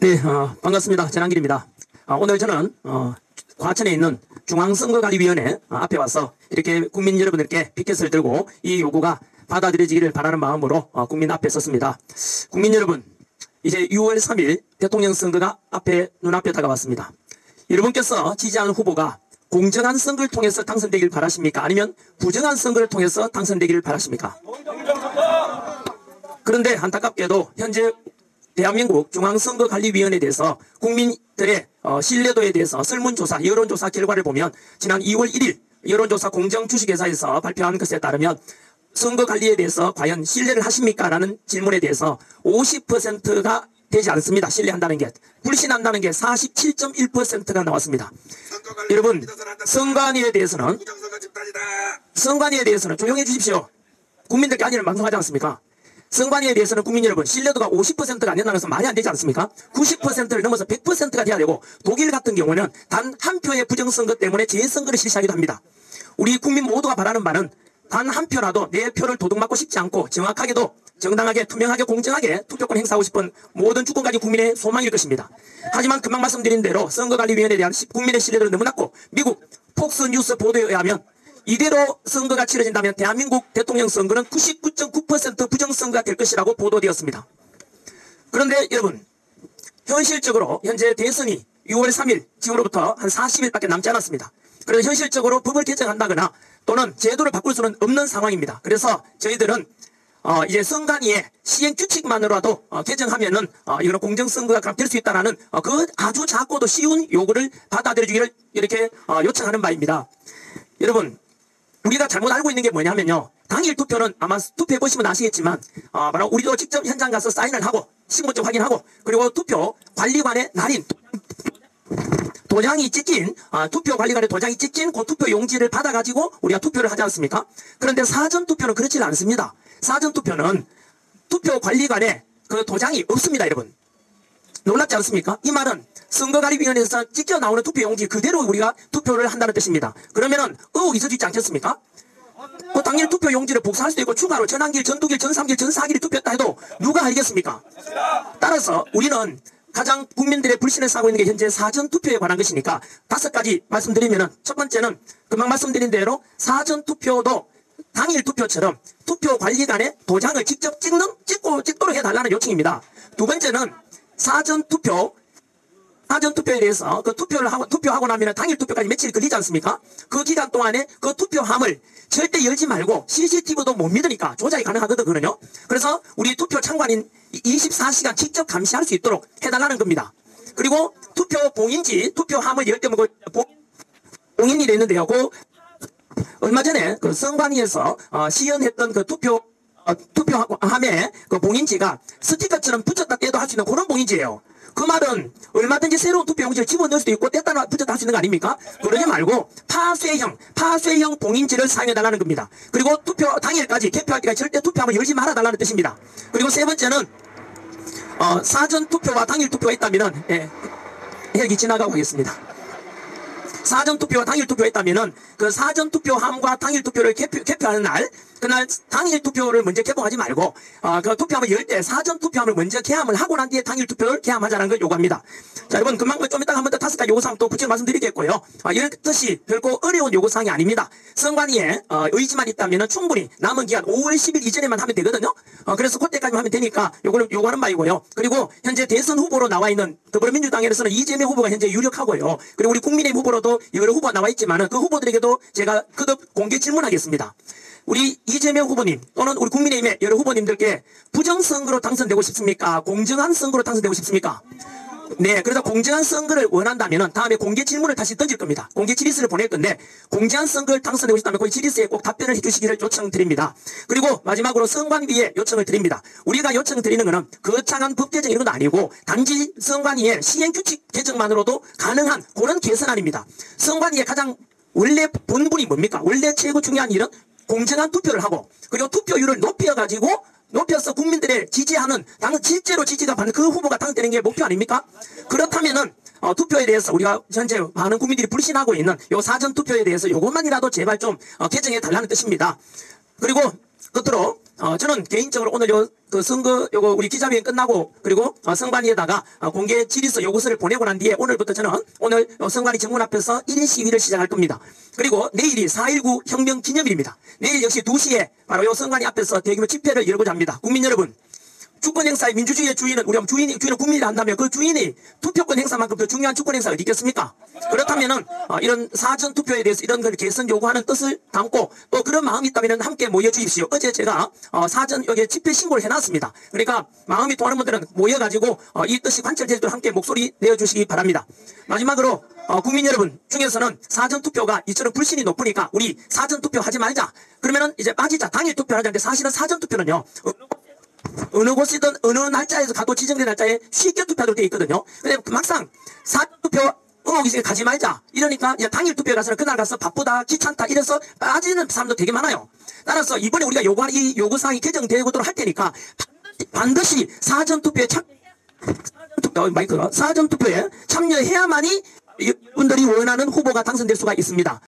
네, 반갑습니다. 전한길입니다. 오늘 저는 과천에 있는 중앙선거관리위원회 앞에 와서 이렇게 국민 여러분들께 피켓을 들고 이 요구가 받아들여지기를 바라는 마음으로 국민 앞에 섰습니다. 국민 여러분, 이제 6월 3일 대통령 선거가 눈앞에 다가왔습니다. 여러분께서 지지하는 후보가 공정한 선거를 통해서 당선되길 바라십니까? 아니면 부정한 선거를 통해서 당선되기를 바라십니까? 그런데 안타깝게도 현재 대한민국 중앙선거관리위원회에 대해서 국민들의 신뢰도에 대해서 설문조사, 여론조사 결과를 보면 지난 2월 1일 여론조사 공정주식회사에서 발표한 것에 따르면 선거관리에 대해서 과연 신뢰를 하십니까? 라는 질문에 대해서 50%가 되지 않습니다. 신뢰한다는 게. 불신한다는 게 47.1%가 나왔습니다. 여러분, 선관위에 대해서는 조용해 주십시오. 국민들께 아니는 방송하지 않습니까? 선관위에 대해서는 국민 여러분 신뢰도가 50%가 안 된다는 것은 말이 안 되지 않습니까? 90%를 넘어서 100%가 돼야 되고, 독일 같은 경우는 단 한 표의 부정선거 때문에 재선거를 실시하기도 합니다. 우리 국민 모두가 바라는 바는 단 한 표라도 내 표를 도둑맞고 싶지 않고 정확하게도 정당하게 투명하게 공정하게 투표권 행사하고 싶은 모든 주권 가진 국민의 소망일 것입니다. 하지만 금방 말씀드린 대로 선거관리위원회에 대한 국민의 신뢰도는 너무 낮고, 미국 폭스뉴스 보도에 의하면 이대로 선거가 치러진다면 대한민국 대통령 선거는 99.9% 부정선거가 될 것이라고 보도되었습니다. 그런데 여러분, 현실적으로 현재 대선이 6월 3일 지금으로부터 한 40일밖에 남지 않았습니다. 그래서 현실적으로 법을 개정한다거나 또는 제도를 바꿀 수는 없는 상황입니다. 그래서 저희들은 이제 선관위의 시행 규칙만으로라도 개정하면은 이런 공정선거가 될 수 있다라는 그 아주 작고도 쉬운 요구를 받아들여주기를 이렇게 요청하는 바입니다. 여러분, 우리가 잘못 알고 있는 게 뭐냐면요, 당일 투표는 아마 투표해 보시면 아시겠지만 바로 우리도 직접 현장 가서 사인을 하고 신분증 확인하고, 그리고 투표 관리관의 날인 도장이 찍힌 투표 관리관의 도장이 찍힌 그 투표 용지를 받아가지고 우리가 투표를 하지 않습니까? 그런데 사전 투표는 그렇지 않습니다. 사전 투표는 투표 관리관에 그 도장이 없습니다. 여러분, 놀랍지 않습니까? 이 말은 선거관리위원회에서 찍혀 나오는 투표 용지 그대로 우리가 투표를 한다는 뜻입니다. 그러면은 의혹이 있을 수 있지 않겠습니까? 그 당일 투표 용지를 복사할 수도 있고 추가로 전환길, 전두길, 전삼길, 전사길이 투표했다 해도 누가 알겠습니까? 따라서 우리는 가장 국민들의 불신을 사고 있는 게 현재 사전투표에 관한 것이니까 5가지 말씀드리면은, 첫 번째는 금방 말씀드린 대로 사전투표도 당일 투표처럼 투표 관리관의 도장을 직접 찍도록 해달라는 요청입니다. 두 번째는 사전투표에 대해서 그 투표하고 나면 당일 투표까지 며칠 걸리지 않습니까? 그 기간 동안에 그 투표함을 절대 열지 말고, CCTV도 못 믿으니까 조작이 가능하거든요. 그래서 우리 투표 참관인 24시간 직접 감시할 수 있도록 해달라는 겁니다. 그리고 투표 봉인지, 투표함을 열 때 뭐 봉인이 되는데요. 얼마 전에 그 선관위에서 시연했던 그 투표함에 그 봉인지가 스티커처럼 붙였다 떼도 할 수 있는 그런 봉인지예요. 그 말은 얼마든지 새로운 투표 용지를 집어넣을 수도 있고 뗐다 붙였다 할 수 있는 거 아닙니까? 그러지 말고 파쇄형 봉인지를 사용해달라는 겁니다. 그리고 투표 당일까지 개표할 때까지 절대 투표함을 열지 말아달라는 뜻입니다. 그리고 세 번째는 사전 투표와 당일 투표가 있다면은 헬기 지나가고 있습니다. 사전 투표와 당일 투표했다면은 그 사전 투표함과 당일 투표를 개표하는 날, 그날 당일 투표를 먼저 개봉하지 말고 그 투표함을 열 때 사전 투표함을 먼저 개함을 하고 난 뒤에 당일 투표를 개함하자는 걸 요구합니다. 자, 여러분, 금방 좀 이따가 한번 더 5가지 요구사항 또 구체적으로 말씀드리겠고요. 이것이 결코 어려운 요구사항이 아닙니다. 선관위에 의지만 있다면은 충분히 남은 기한 5월 10일 이전에만 하면 되거든요. 그래서 그때까지만 하면 되니까 요거를 요구하는 바이고요. 그리고 현재 대선 후보로 나와 있는 더불어민주당에서는 이재명 후보가 현재 유력하고요. 그리고 우리 국민의힘 후보로도 여러 후보가 나와 있지만은 그 후보들에게도 제가 거듭 공개 질문하겠습니다. 우리 이재명 후보님 또는 우리 국민의힘의 여러 후보님들께 부정선거로 당선되고 싶습니까? 공정한 선거로 당선되고 싶습니까? 네, 그래서 공정한 선거를 원한다면 다음에 공개 질문을 다시 던질 겁니다. 공개 질의서를 보낼 건데, 공정한 선거를 당선되고 싶다면 그 질의서에 꼭 답변을 해주시기를 요청드립니다. 그리고 마지막으로 선관위에 요청을 드립니다. 우리가 요청드리는 것은 거창한 법 개정 이런 것도 아니고 단지 선관위의 시행규칙 개정만으로도 가능한 그런 개선안입니다. 선관위의 가장 원래 본분이 뭡니까? 원래 최고 중요한 일은 공정한 투표를 하고, 그리고 투표율을 높여서 국민들의 지지하는, 실제로 지지가 받는 그 후보가 당선되는 게 목표 아닙니까? 그렇다면은 투표에 대해서 우리가 현재 많은 국민들이 불신하고 있는 요 사전 투표에 대해서 요것만이라도 제발 좀 개정해 달라는 뜻입니다. 그리고 끝으로 저는 개인적으로 오늘 그 선거 요거 우리 기자회견 끝나고 그리고 선관위에다가 공개 질의서 요구서를 보내고 난 뒤에 오늘부터 저는 오늘 선관위 정문 앞에서 1인 시위를 시작할 겁니다. 그리고 내일이 4.19 혁명 기념일입니다. 내일 역시 2시에 바로 요 선관위 앞에서 대규모 집회를 열고자 합니다. 국민 여러분, 주권 행사의 민주주의의 주인은 우리가 주인은 국민이라 한다면 그 주인이 투표권 행사만큼 더 중요한 주권 행사가 어디 있겠습니까? 그렇다면은 이런 사전 투표에 대해서 이런 걸 개선 요구하는 뜻을 담고 또 그런 마음이 있다면 함께 모여 주십시오. 어제 제가 사전 여기에 집회 신고를 해놨습니다. 그러니까 마음이 통하는 분들은 모여가지고 이 뜻이 관철되도록 함께 목소리 내어주시기 바랍니다. 마지막으로 국민 여러분 중에서는 사전 투표가 이처럼 불신이 높으니까 우리 사전 투표 하지 말자. 그러면은 이제 빠지자. 당일 투표하자는데 사실은 사전 투표는요. 어느 곳이든 어느 날짜에서 가도 지정된 날짜에 쉽게 투표하도록 되어 있거든요. 근데 막상 사전투표 의혹이 가지 말자 이러니까 이제 당일 투표에 가서는 그날 가서 바쁘다 귀찮다 이래서 빠지는 사람도 되게 많아요. 따라서 이번에 우리가 요구하는 이 요구사항이 개정되도록 할 테니까 반드시 사전투표에 사전투표에 참여해야만이 분들이 원하는 후보가 당선될 수가 있습니다.